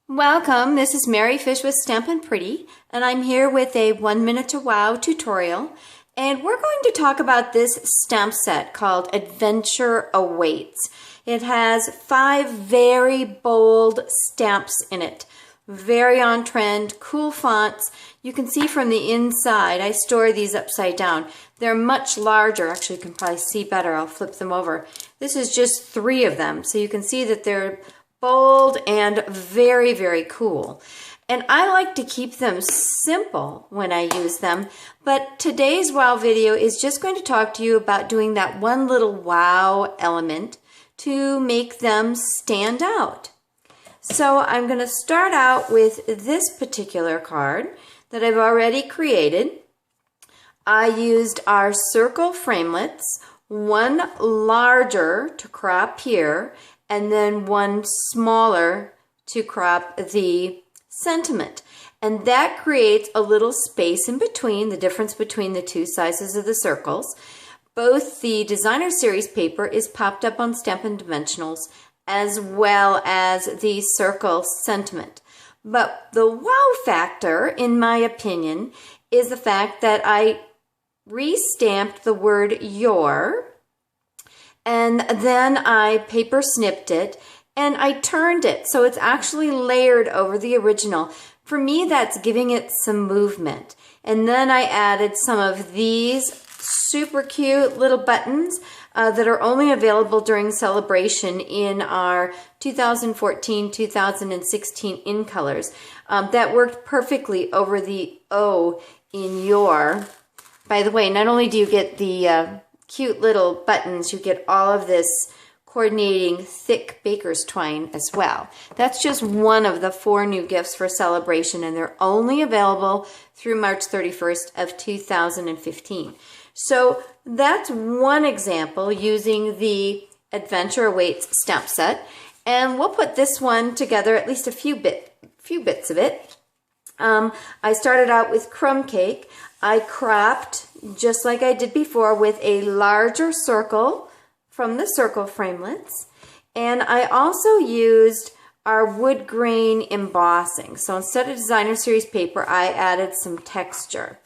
Welcome, this is Mary Fish with Stampin' Pretty, and I'm here with a 1 minute to wow tutorial. And we're going to talk about this stamp set called Adventure Awaits. It has 5 very bold stamps in it. Very on trend, cool fonts. You can see from the inside, I store these upside down. They're much larger. Actually, you can probably see better. I'll flip them over. This is just 3 of them, so you can see that they're bold and very, very cool. And I like to keep them simple when I use them, but today's wow video is just going to talk to you about doing that one little wow element to make them stand out. So I'm going to start out with this particular card that I've already created. I used our circle framelits, one larger to crop here, and then one smaller to crop the sentiment. And that creates a little space in between, the difference between the 2 sizes of the circles. Both the designer series paper is popped up on Stampin' Dimensionals as well as the circle sentiment. But the wow factor, in my opinion, is the fact that I re-stamped the word your, and then I paper snipped it and I turned it so it's actually layered over the original. For me, that's giving it some movement. And then I added some of these super cute little buttons that are only available during celebration in our 2014-2016 in colors. That worked perfectly over the O in your. By the way, not only do you get the cute little buttons, you get all of this coordinating thick baker's twine as well. That's just one of the 4 new gifts for celebration, and they're only available through March 31st of 2015. So that's one example using the Adventure Awaits stamp set, and we'll put this one together, at least a few bits of it. I started out with crumb cake. I cropped, just like I did before, with a larger circle from the circle framelits. And I also used our wood grain embossing. So instead of designer series paper, I added some texture.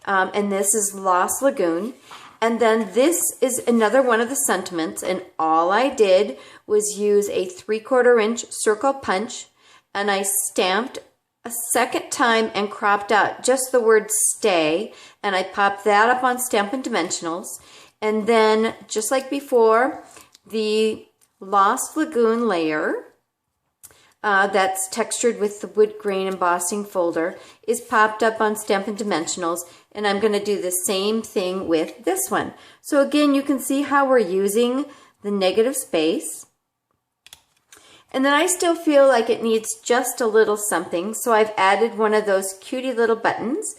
And this is Lost Lagoon. And then this is another one of the sentiments. And all I did was use a 3/4 inch circle punch. And I stamped a second time and cropped out just the word stay, and I popped that up on Stampin' Dimensionals. And then, just like before, the Lost Lagoon layer that's textured with the wood grain embossing folder is popped up on Stampin' Dimensionals, and I'm going to do the same thing with this one. So again, you can see how we're using the negative space. And then I still feel like it needs just a little something, so I've added one of those cutie little buttons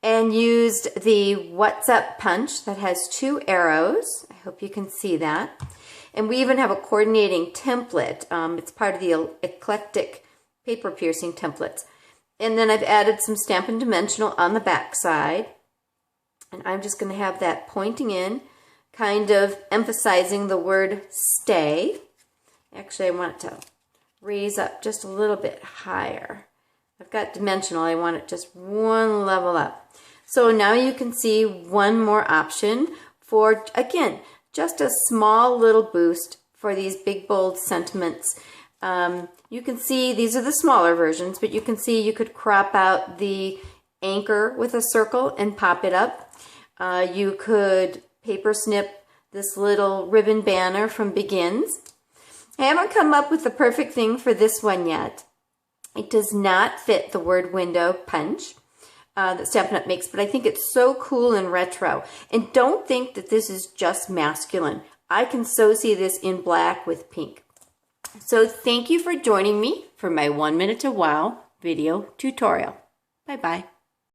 and used the What's Up punch that has 2 arrows. I hope you can see that. And we even have a coordinating template. It's part of the eclectic paper piercing templates. And then I've added some Stampin' Dimensional on the back side. And I'm just going to have that pointing in, kind of emphasizing the word stay. Actually, I want it to raise up just a little bit higher. I've got dimensional, I want it just one level up. So now you can see one more option for, again, just a small little boost for these big bold sentiments. You can see these are the smaller versions, but you can see you could crop out the anchor with a circle and pop it up. You could paper snip this little ribbon banner from Begins. I haven't come up with the perfect thing for this one yet. It does not fit the word window punch that Stampin' Up! Makes, but I think it's so cool and retro. And don't think that this is just masculine. I can so see this in black with pink. So thank you for joining me for my 1 minute to wow video tutorial. Bye-bye.